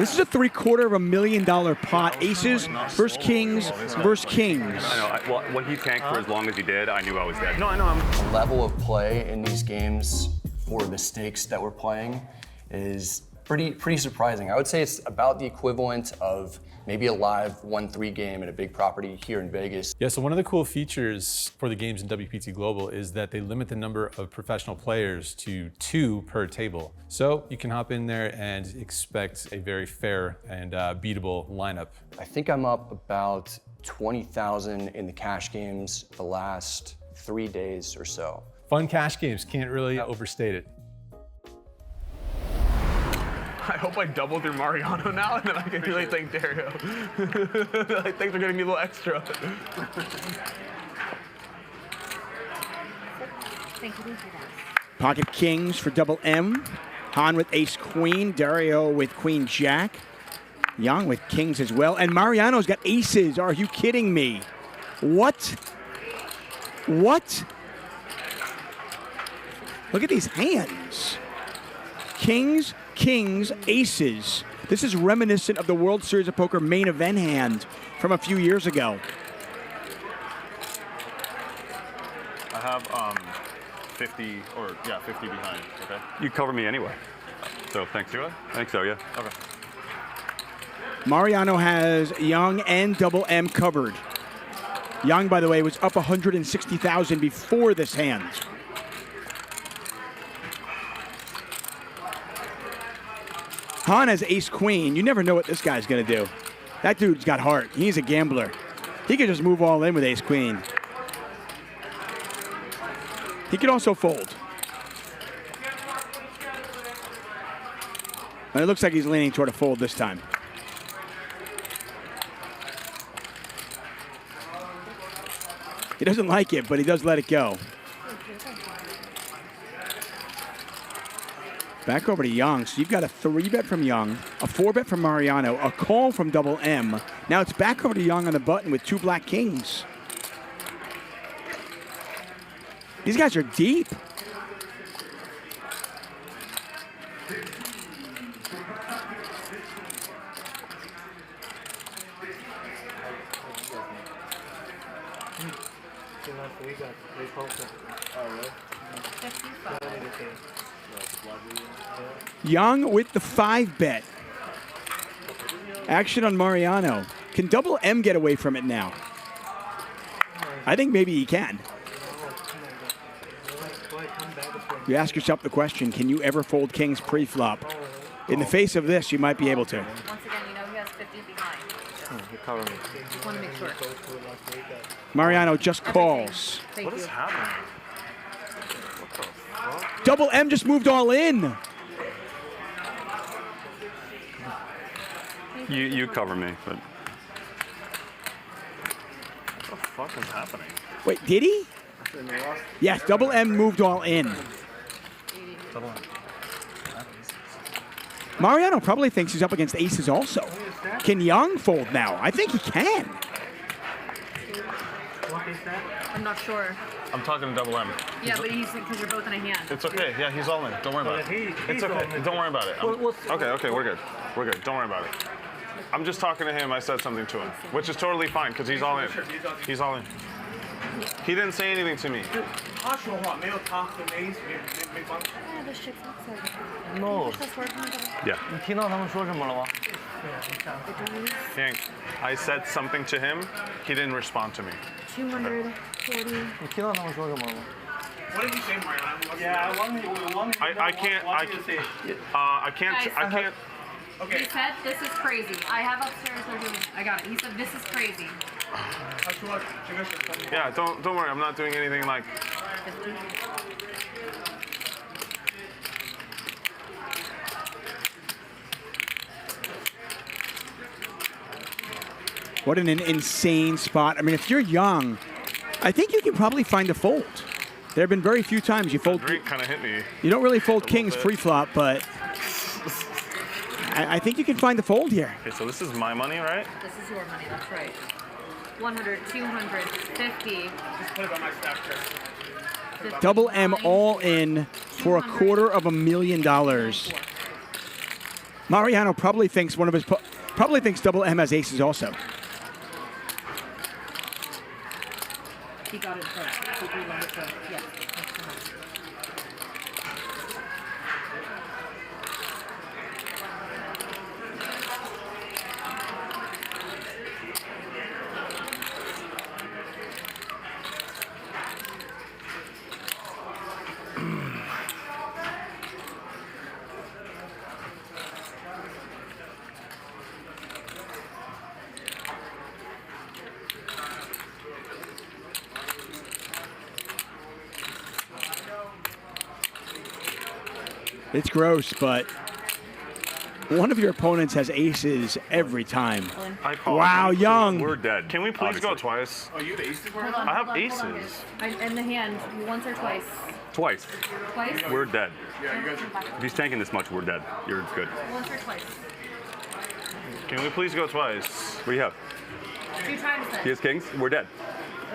This is a $750,000 pot. Aces versus kings versus kings. I know. Well, when he tanked for as long as he did, I knew I was dead. No, I know. The level of play in these games for the stakes that we're playing is pretty surprising. I would say it's about the equivalent of maybe a live 1-3 game at a big property here in Vegas. Yeah, so one of the cool features for the games in WPT Global is that they limit the number of professional players to 2 per table. So you can hop in there and expect a very fair and beatable lineup. I think I'm up about 20,000 in the cash games the last 3 days or so. Fun cash games, can't really overstate it. I hope I double through Mariano now, and then I can really thank Dario. Like, thanks for giving me a little extra. Thank you. Pocket kings for double M. Han with ace queen. Dario with queen jack. Young with kings as well. And Mariano's got aces. Are you kidding me? What? What? Look at these hands. Kings, kings, aces. This is reminiscent of the World Series of Poker main event hand from a few years ago. I have 50 behind, okay? You cover me anyway. So thanks. Do I? I think so, yeah. Okay. Mariano has Young and double M covered. Young, by the way, was up 160,000 before this hand. Han has ace queen. You never know what this guy's gonna do. That dude's got heart. He's a gambler. He could just move all in with ace queen. He could also fold. And it looks like he's leaning toward a fold this time. He doesn't like it, but he does let it go. Back over to Young. So you've got a 3-bet from Young, a 4-bet from Mariano, a call from double M. Now it's back over to Young on the button with 2 black kings. These guys are deep. Young with the 5-bet. Action on Mariano. Can double M get away from it now? I think maybe he can. You ask yourself the question, can you ever fold kings pre-flop? In the face of this, you might be able to. Once again, you know he has 50 behind. You cover me. Just want to make sure. Mariano just calls. Thank What you. is happening? What the fuck? Double M just moved all in. You cover me, but What the fuck is happening? Wait, did he? Yes, double M moved all in. Mariano probably thinks he's up against aces also. Can Young fold now? I think he can. I'm not sure. I'm talking to double M. Yeah, but he's because you're both in a hand. It's okay. Yeah, he's all in. Don't worry about it. It's okay. Don't worry about it. Okay, we're good. We're good. Don't worry about it. I'm just talking to him. I said something to him, which is totally fine because he's all in. He's all in. He didn't say anything to me. No. yeah. 你听到他们说什么了吗？ Hank, I said something to him. He didn't respond to me. 240. 你听到他们说什么了吗？ What did you say, Mariano? Yeah, I can't. I can't. Okay. He said, this is crazy. I have upstairs, they're doing it. I got it. He said, this is crazy. Yeah, don't worry. I'm not doing anything like. What an insane spot. I mean, if you're Young, I think you can probably find a fold. There have been very few times you fold. Drink kind of hit me. You don't really fold kings pre-flop, but I think you can find the fold here. Okay, so this is my money, right? This is your money, that's right. 100, 200, 50. Just put it on my staff chart. Double M all in for $250,000. Mariano probably thinks double M has aces also. He got it first. He reloaded it first. Yes. It's gross, but one of your opponents has aces every time. I call Wow, it. Young. We're dead. Can we please obviously. go twice? Oh, you have aces? Hold on, I have hold on, hold on. aces. In the hand, once or twice. Twice. Twice? We're dead. Yeah, you guys are. If he's tanking this much, we're dead. You're good. Once or twice. Can we please go twice? What do you have? 2 times then. He has kings. We're dead.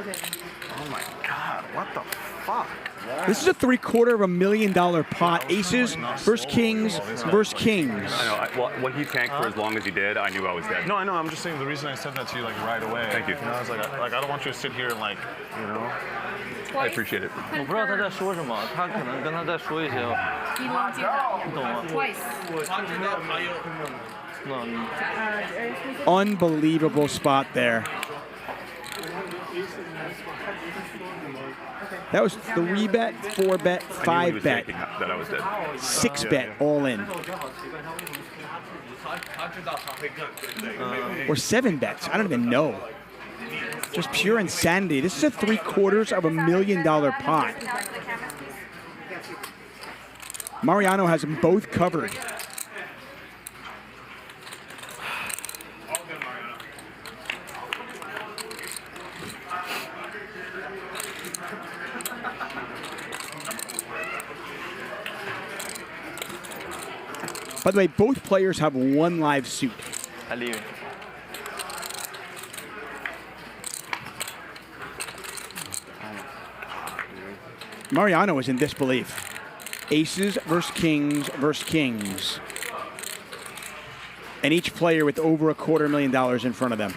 Okay. Oh my God! What the fuck? This is a $750,000 pot. Aces versus kings versus kings. I know. Well, when he tanked for as long as he did, I knew I was dead. No, I know. I'm just saying the reason I said that to you like right away. Thank you. You know, I was like I don't want you to sit here and like, you know. I appreciate it. 我不知道他在说什么，他可能跟他在说一些， He locked you up. 你懂吗？ Twice. Unbelievable spot there. That was 3-bet, 4-bet, I knew he was 5-bet, tanking that I was dead. 6-bet all in. Or 7 bets. I don't even know. Just pure insanity. This is a $750,000 pot. Mariano has them both covered. By the way, both players have 1 live suit. I leave. Mariano is in disbelief. Aces versus kings versus kings. And each player with over $250,000 in front of them.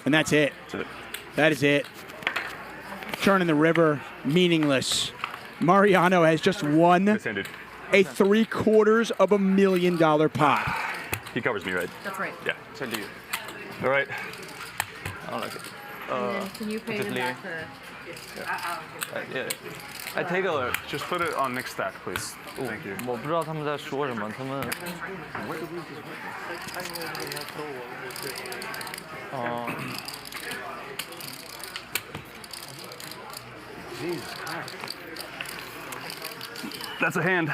And that's it. That is it. Turn in the river, meaningless. Mariano has just won This ended. a $750,000 pot. He covers me, right? That's right. Yeah. I leave. All right. I don't like it. And then can you pay just him leave. back the... Yeah. I take a. Just put it on next stack, please. Thank you. 我不知道他们在说什么，他们。哦。 That's a hand.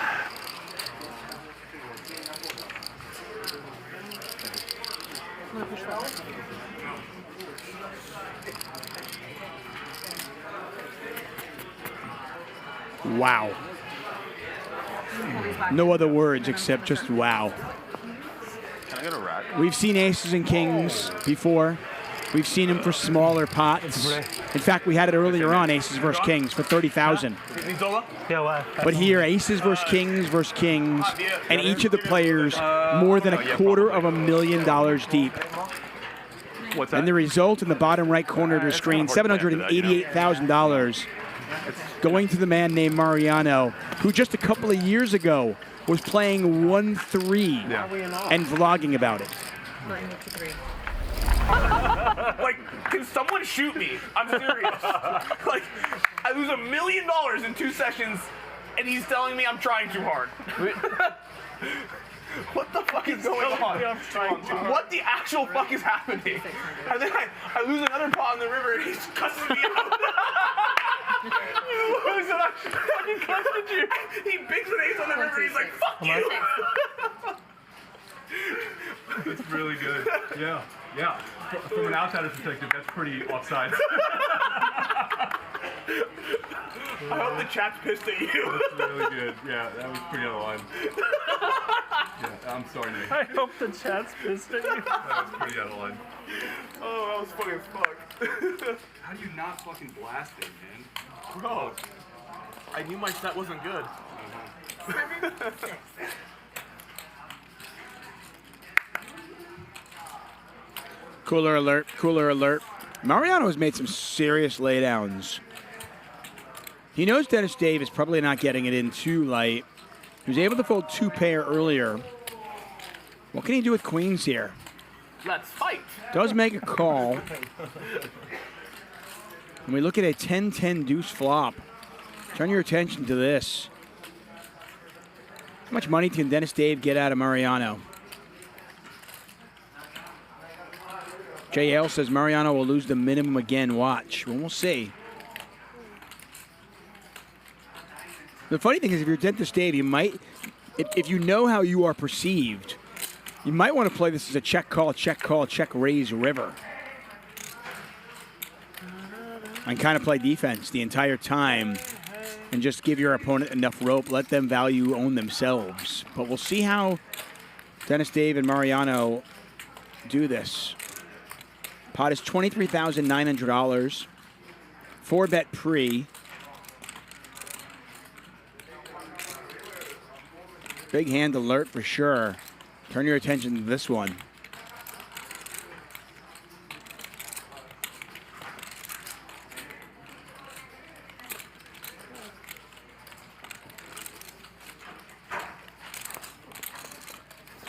Wow. No other words except just wow. Can I get a rack? We've seen aces and kings before. We've seen them for smaller pots. In fact, we had it earlier on, aces versus kings for 30,000. But here, aces versus kings, and each of the players more than $250,000 deep. What's that? And the result in the bottom right corner of the screen, $788,000 going to the man named Mariano, who just a couple of years ago was playing 1-3 and vlogging about it. Like, can someone shoot me? I'm serious. Like, I lose $1 million in 2 sessions, and he's telling me I'm trying too hard. What the fuck is going on? What the actual fuck is happening? And then I lose another pot in the river, and he's cussing me out. Who said I fucking cussed you? He bigs an ace on the river, he's like, fuck you. It's really good. Yeah, yeah. From an outsider's perspective, that's pretty offside. I hope the chat's pissed at you. That's really good. Yeah, that was pretty out of line. Yeah, I'm sorry, Nick. I hope the chat's pissed at you. That was pretty out of line. Oh, that was funny as fuck. How do you not fucking blast it, man? Bro, I knew my set wasn't good. Cooler alert, cooler alert. Mariano has made some serious laydowns. He knows Dennis Dave is probably not getting it in too light. He was able to fold 2-pair earlier. What can he do with queens here? Let's fight. Does make a call. When we look at a 10-10 deuce flop, turn your attention to this. How much money can Dennis Dave get out of Mariano? JL says Mariano will lose the minimum again. Watch. Well, we'll see. The funny thing is, if you're Dennis Dave, you might, if you know how you are perceived, you might want to play this as a check call, check raise river. And kind of play defense the entire time and just give your opponent enough rope, let them value own themselves. But we'll see how Dennis Dave and Mariano do this. Pot is $23,900. 4-bet pre. Big hand alert for sure. Turn your attention to this one.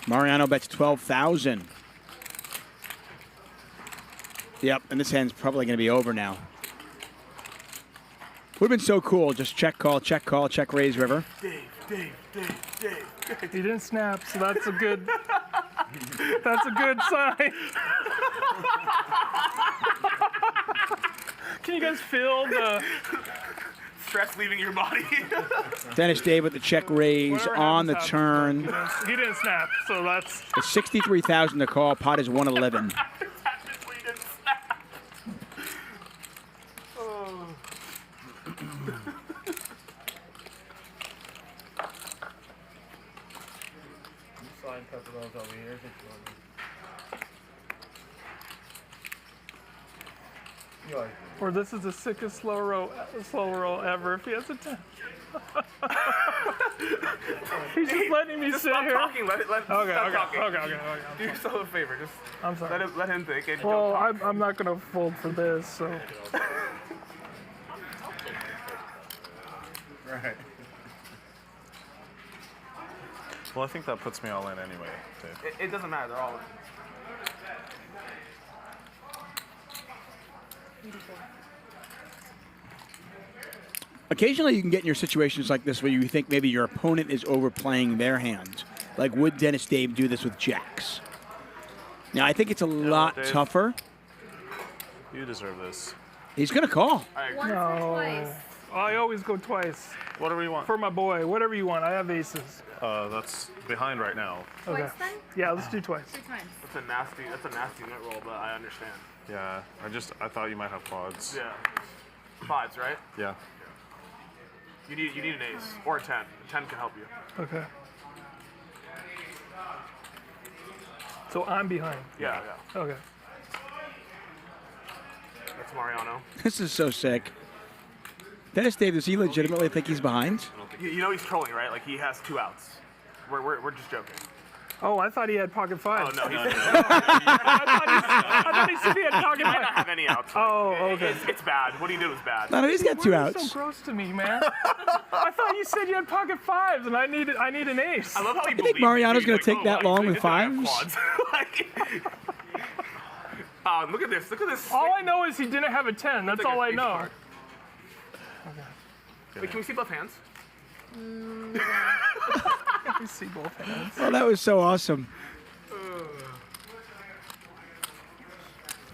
Mariano bets 12,000. Yep, and this hand's probably going to be over now. Would have been so cool. Just check, raise, river. Dave. He didn't snap, so that's a good. That's a good sign. Can you guys feel the stress leaving your body? Dennis Dave with the check raise on the turn. He didn't snap, so that's. It's 63,000 to call. Pot is 111. Or this is the sickest slow roll ever. If he has a 10. He's just letting me just sit stop here. Talking. Let Okay. Do yourself a favor. Just I'm sorry. let him think. And Well, I'm not gonna fold for this, so. Right. Well, I think that puts me all in anyway, Dave. It doesn't matter. They're all in. Occasionally you can get in your situations like this where you think maybe your opponent is overplaying their hand. Like, would Dennis Dave do this with jacks? Now, I think it's a lot Dave. tougher. You deserve this. He's going to call. Once or twice. I always go twice. Whatever you want. For my boy, whatever you want. I have aces. That's behind right now. Okay. Twice then? Yeah, let's do twice. 2 times. That's a nasty net roll, but I understand. Yeah, I thought you might have quads. Yeah. 5s, right? Yeah. You need an ace or a 10. A 10 can help you. Okay. So I'm behind. Yeah. Okay. That's Mariano. This is so sick. Dennis Dave, does he legitimately think he's behind? You know he's trolling, right? Like he has 2 outs. We're just joking. Oh, I thought he had pocket Oh fives. no, I thought he said he had pocket He might not fives. have any outs. Oh, okay. It's bad. What he did was bad. No, he's got 2 Why are you outs. so gross to me, man? I thought you said you had pocket fives, and I need an ace. I love how he You think believes Mariano's me. going He's to like, take that long with I have fives? quads. Look at this. Look at this. All I know is he didn't have a 10. That's all I know. Wait, can we see both hands? Let me see both hands. Oh, that was so awesome.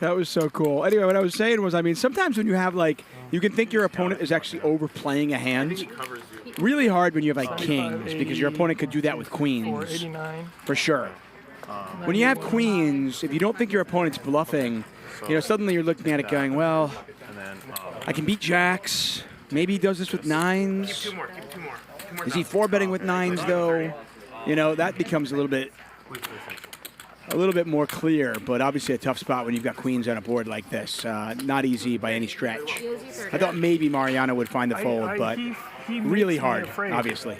That was so cool. Anyway, what I was saying was, I mean, sometimes when you have, like, you can think your opponent is actually overplaying a hand. He covers you. Really hard when you have, like, 75, kings, because your opponent could do that with queens. 489. For sure. When you have queens, if you don't think your opponent's bluffing, suddenly you're looking at it going, well, And then I can beat jacks. Maybe he does this with nines. Keep 2 more. Keep 2 more. 2 more Is he down. 4-betting with nines, though? you know, that becomes a little bit more clear, but obviously a tough spot when you've got queens on a board like this. Not easy by any stretch. I thought maybe Mariano would find the fold, but he really makes me hard, afraid. obviously.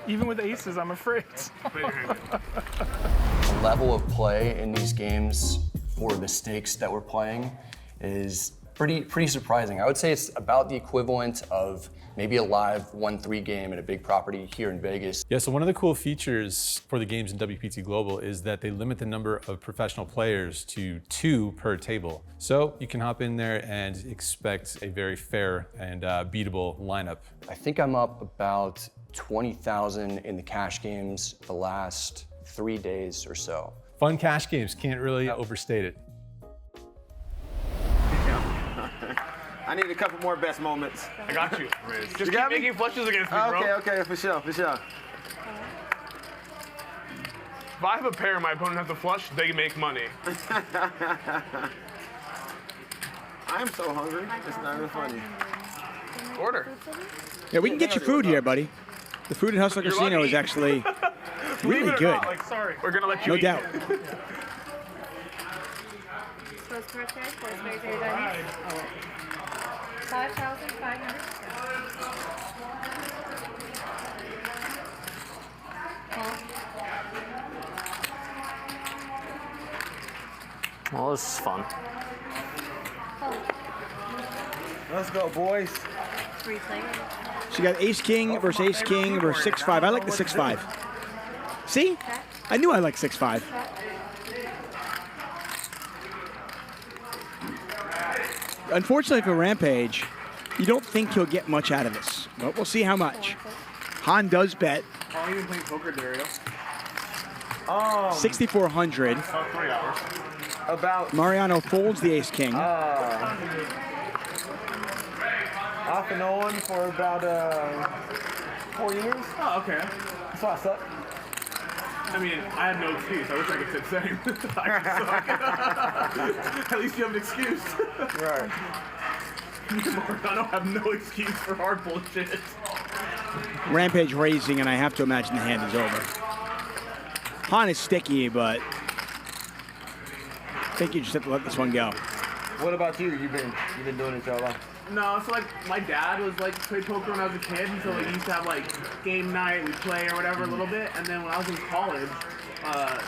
Even with aces, I'm afraid. The level of play in these games for the stakes that we're playing is pretty surprising. I would say it's about the equivalent of maybe a live 1-3 game at a big property here in Vegas. Yeah, so one of the cool features for the games in WPT Global is that they limit the number of professional players to 2 per table. So you can hop in there and expect a very fair and beatable lineup. I think I'm up about 20,000 in the cash games the last 3 days or so. Fun cash games, can't really overstate it. I need a couple more best moments. I got you. Just got keep me? making flushes against me, bro. Okay, for sure. If I have a pair and my opponent has a flush, they make money. I'm so hungry. It's not even funny. Order. Yeah, we can get you food here, buddy. The food at Hustler Casino lucky. is actually Believe really it or good. not, like, sorry. We're gonna let you No eat. doubt. First birthday, first birthday, Dennis. 5,500. Well, this is fun. Let's go, boys. 3 players. So you got Ace King versus Ace King versus 6-5. I like the 6-5. See? I knew I liked 6-5. Unfortunately for Rampage, you don't think he'll get much out of this. But we'll see how much. Han does bet. How long you been playing poker, Dario? 6,400. About 3 hours. About Mariano folds the Ace King. off and on for about 4 years. Oh, okay. That's why I suck. I mean, I have no excuse. I wish I could say the same. I suck. At least you have an excuse. Right. I don't have no excuse for hard bullshit. Rampage raising, and I have to imagine the hand is over. Han is sticky, but I think you just have to let this one go. What about you? You've been doing it for a while. No, so like my dad was like played poker when I was a kid, and so like he used to have like game night, we'd play or whatever a little bit, and then when I was in college,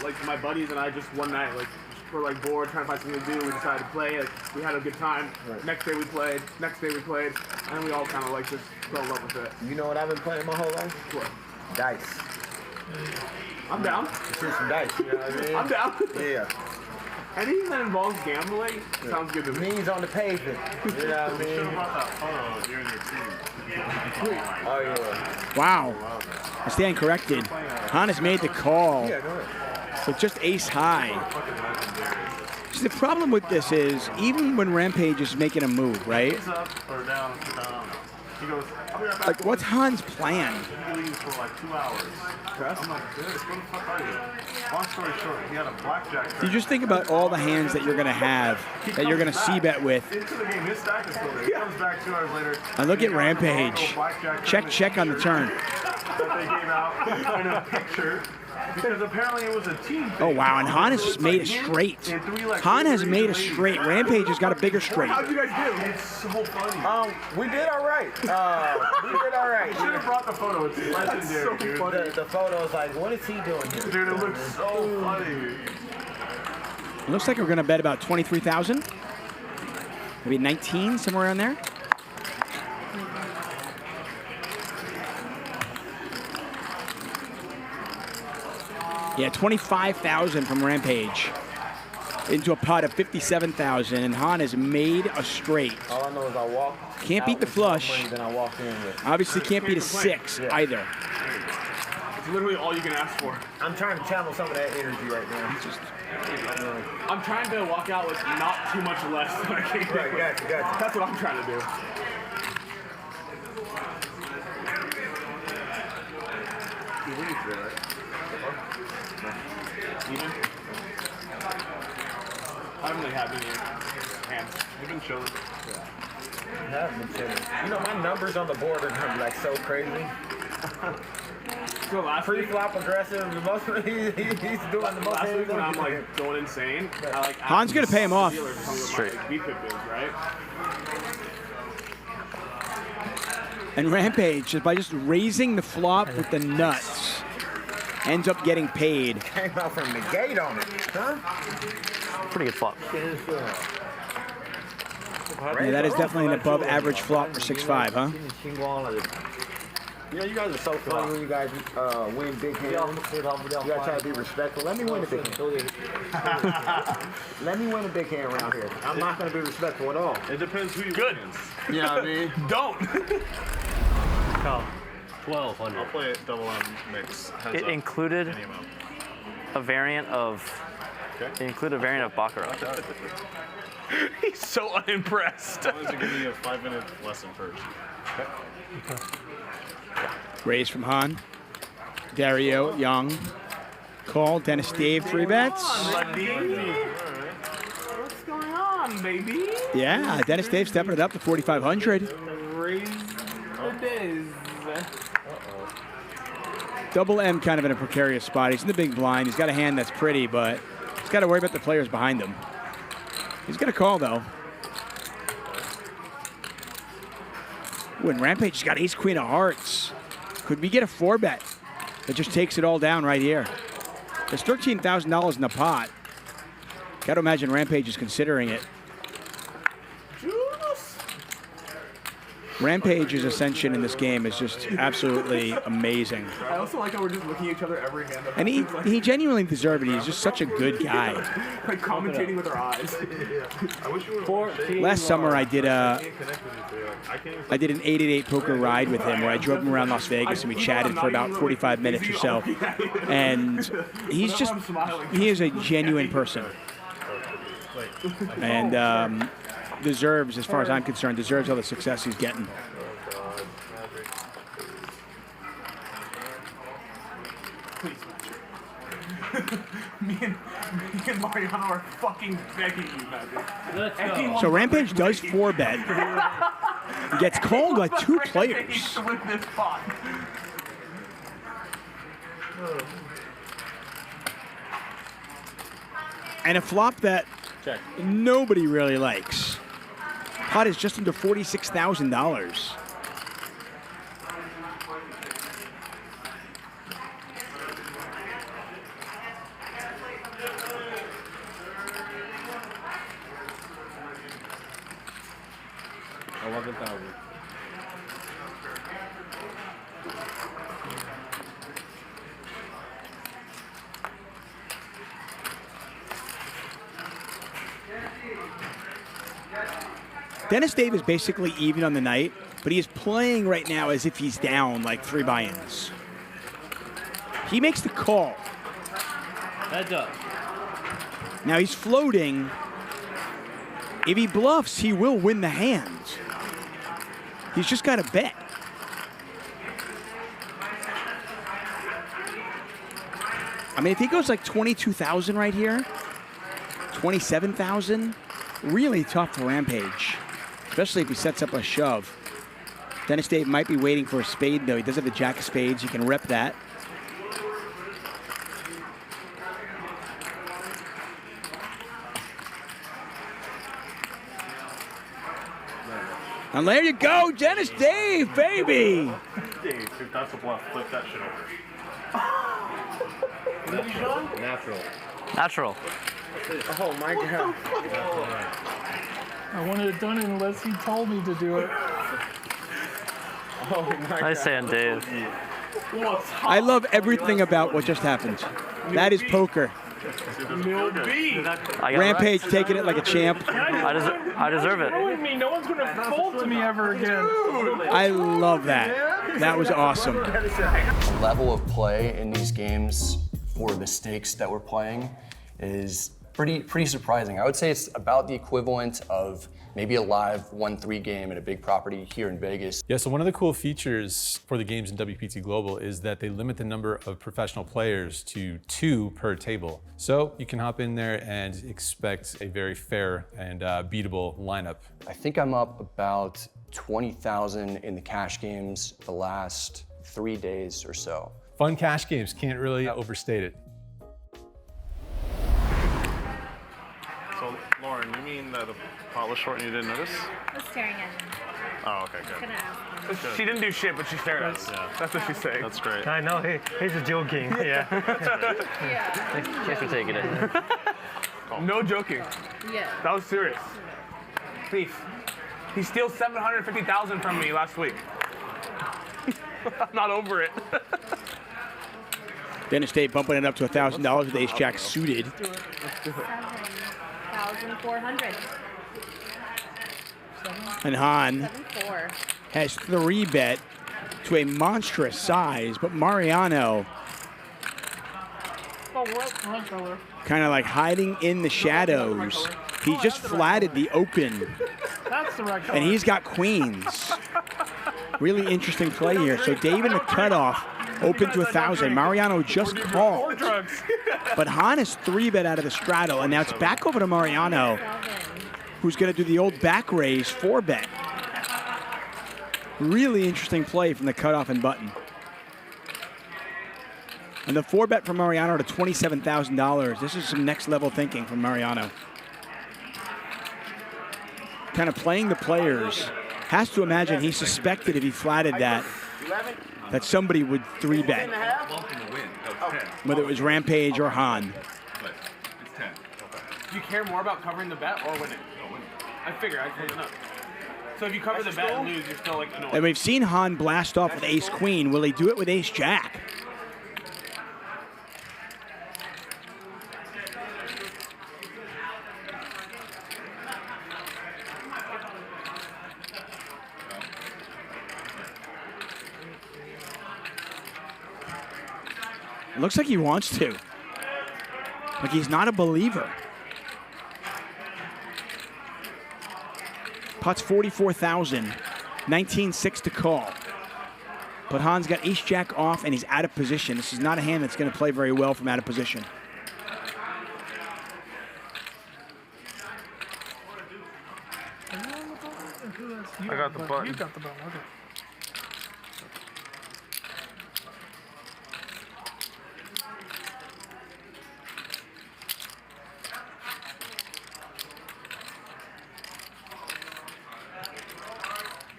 like my buddies and I just one night like were like bored trying to find something to do, we decided to play, like we had a good time. Right. Next day we played, and then we all kind of like just fell in love with it. You know what I've been playing my whole life? What? Dice. I'm down. Shoot some dice, you know what I mean? I'm down. Yeah. Anything that involves gambling sounds good to me. Knees on the pavement. You know what I mean? Oh, yeah. Wow. I stand corrected. Han has made the call. Yeah, go ahead. So just ace high. See, the problem with this is, even when Rampage is making a move, right? Up or down, He goes, I'll be right back. Like, what's Han's plan? He leaves for like 2 hours. I'm like, dude, what the fuck are you? Long story short, he had a blackjack. You just think about all the hands that you're going to have, that you're going to c-bet with. Into the game, his stack is still there. He comes back 2 hours later. And look at Rampage. Check on the turn. That they gave out in a picture. Because apparently it was a team thing. Oh, wow, and Han has made a straight. Han has made a straight. Rampage has got a bigger straight. How'd you guys do? It's so funny. We did all right. We did all right. You should have brought the photo. It's legendary, dude. The photo is like, what is he doing here? Dude, it looks so funny. It looks like we're going to bet about 23,000. Maybe 19, somewhere around there. Yeah, 25,000 from Rampage into a pot of 57,000, and Han has made a straight. All I know is I walk. Can't beat the flush. Then I walk in with. Obviously can't beat a 6 either. It's literally all you can ask for. I'm trying to channel some of that energy right now. I'm trying to walk out with not too much less than I came in Right, with. gotcha. That's what I'm trying to do. Even? I haven't really had any hands. They've been chilling. I have been chilling. You know, my numbers on the board are like so crazy. So last week, Pre-flop aggressive. The most he's doing the most. last week when I'm like going insane, I like. Han's gonna pay him off. Straight. Right? And Rampage, just by just raising the flop with the nuts, ends up getting paid. Came out from the gate on it, huh? Pretty good flop. Yeah, that is definitely an above average flop for 6-5, huh? You know, you guys are so funny when you guys win big hands. You gotta try to be respectful. Let me win a big hand. Let me win a big hand around here. I'm not gonna be respectful at all. It depends who you Good. win. You know what I mean? Don't. Oh, 1200. I'll play it double M mix. Heads It up. included Any amount. a variant of. Okay. It included a variant of baccarat. He's so unimpressed. I wanted to give me a 5-minute lesson first. Raise from Han. Dario, Young. Call. Dennis Dave, 3 bets. What's going on, baby? Yeah, Dennis Dave stepping it up to 4,500. Raise the days. Double M kind of in a precarious spot. He's in the big blind. He's got a hand that's pretty, but he's got to worry about the players behind him. He's going to call, though. Ooh, and Rampage has got ace queen of hearts. Could we get a 4-bet that just takes it all down right here? There's $13,000 in the pot. Got to imagine Rampage is considering it. Rampage's ascension in this game is just absolutely amazing. I also like how we're just looking at each other every hand. And he genuinely deserved it. He's just such a good guy. Like commentating with our eyes. Last summer I did an 888 poker ride with him where I drove him around Las Vegas and we chatted for about 45 minutes or so. And he is a genuine person. And deserves, as far as I'm concerned, deserves all the success he's getting. me and Mariano are fucking begging you, Magic. So Rampage does 4-bet. Gets called by 2 players. To win this pot. And a flop that nobody really likes. Pot is just under $46,000. Dennis Dave is basically even on the night, but he is playing right now as if he's down like 3 buy-ins. He makes the call. Heads up. Now he's floating. If he bluffs, he will win the hand. He's just got to bet. I mean, if he goes like 22,000 right here, 27,000, really tough for Rampage, especially if he sets up a shove. Dennis Dave might be waiting for a spade, though. He does have the jack of spades. He can rep that. And there you go, Dennis Dave, baby. Dave, if that's a bluff, flip that shit over. Natural. Oh my God. I wanted it done unless he told me to do it. Oh my God. Nice hand, Dave. I love everything about what just happened. That is poker. Rampage taking it like a champ. I deserve it. Me, no one's gonna fold to me ever again. I love that. That was awesome. The level of play in these games for the stakes that we're playing is pretty surprising. I would say it's about the equivalent of maybe a live 1-3 game at a big property here in Vegas. Yeah, so one of the cool features for the games in WPT Global is that they limit the number of professional players to 2 per table. So you can hop in there and expect a very fair and beatable lineup. I think I'm up about 20,000 in the cash games the last 3 days or so. Fun cash games, can't really overstate it. So, Lauren, you mean that the pot was short and you didn't notice? I was staring at him. Oh, okay, good. Gonna ask him. She didn't do shit, but she stared at us. Yeah. That's what she's saying. That's great. I know, he's joking. Yeah. Yeah. Thanks for taking it. No joking. Yeah. That was serious. Thief. He steals $750,000 from me last week. I'm not over it. Dennis Day bumping it up to $1,000 with ace-jack suited. 7,400. And Hahn 7-4. has 3-bet to a monstrous size, but Mariano kind of like hiding in the shadows. He just flatted the open, That's the right color. and he's got queens. Really interesting play here. So Dave in the cutoff, open to 1,000. Mariano just called, but Hahn is 3-bet out of the straddle, and now it's back over to Mariano, who's going to do the old back raise 4-bet. Really interesting play from the cutoff and button. And the 4-bet from Mariano to $27,000. This is some next level thinking from Mariano. Kind of playing the players. Has to imagine he suspected if he flatted that somebody would 3-bet. Whether it was Rampage or Hahn. It's 10. Do you care more about covering the bet or winning? I figure, I close enough. So if you cover the bet and lose, you're still like annoyed. And we've seen Hahn blast off with ace-queen. Will he do it with ace-jack? It looks like he wants to. Like he's not a believer. Pot's 44,000, 19-6 to call. But Hahn's got ace-jack off and he's out of position. This is not a hand that's going to play very well from out of position. I got the button. You got the button, okay.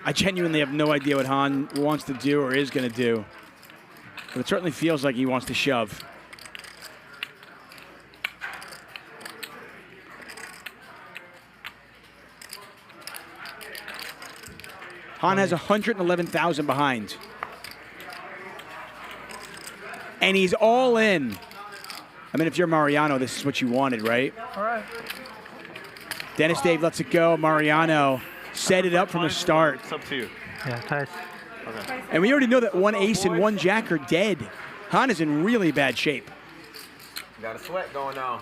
I genuinely have no idea what Hahn wants to do or is going to do. But it certainly feels like he wants to shove. Hahn has 111,000 behind. And he's all in. I mean, if you're Mariano, this is what you wanted, right? All right. Dennis Dave lets it go. Mariano set it up from the start. It's up to you. Yeah, tight. Okay. And we already know that one ace and one jack are dead. Hahn is in really bad shape. Got a sweat going on.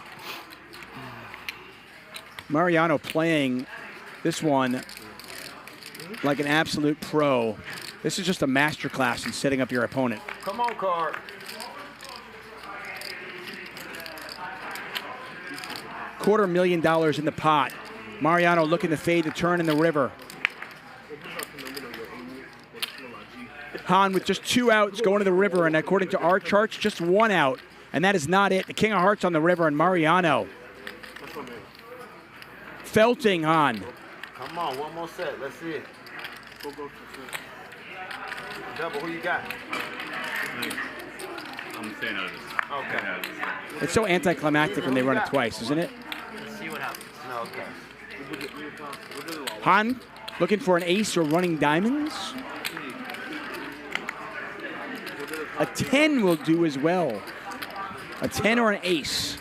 Mariano playing this one like an absolute pro. This is just a masterclass in setting up your opponent. Come on, card. $250,000 in the pot. Mariano looking to fade the turn in the river. Hahn with just 2 outs going to the river, and according to our charts, just 1 out. And that is not it. The King of Hearts on the river, and Mariano felting Hahn. Come on, one more set. Let's see it. Double, who you got? I'm staying out of this. Okay. It's so anticlimactic when they run it twice, isn't it? Let's see what happens. Okay. Hahn looking for an ace or running diamonds. A 10 will do as well. A 10 or an ace.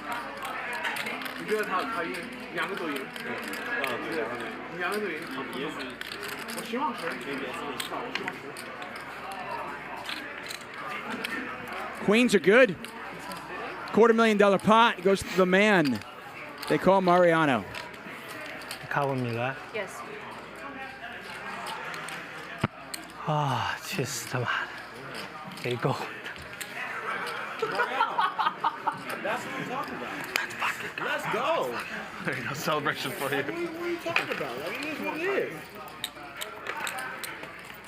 Queens are good. $250,000 pot goes to the man. They call Mariano. 가봅니다. Yes. 아, 진짜 말. 이거. That's what we're talking about. Let's go. There you go, celebration for you. What are you talking about? Like, it is what it is.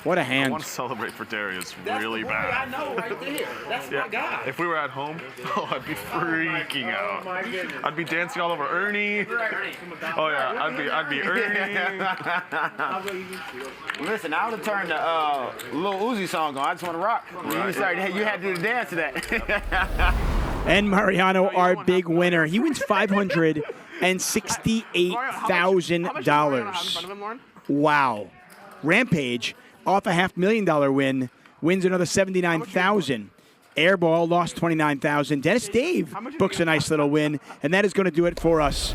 What a I hand. want to celebrate for Darius That's really the boy bad. I know right there. That's my guy. If we were at home, I'd be freaking out. my goodness. I'd be dancing all over Ernie. Oh yeah, I'd be Ernie. Listen, I would have turned the Lil Uzi song on. I just want to rock. You had to do the dance to that. And Mariano, our big winner. He wins $568,000. Wow. Rampage, off a $500,000 win, wins another $79,000. Airball lost $29,000. Dennis Dave books a nice little win, and that is going to do it for us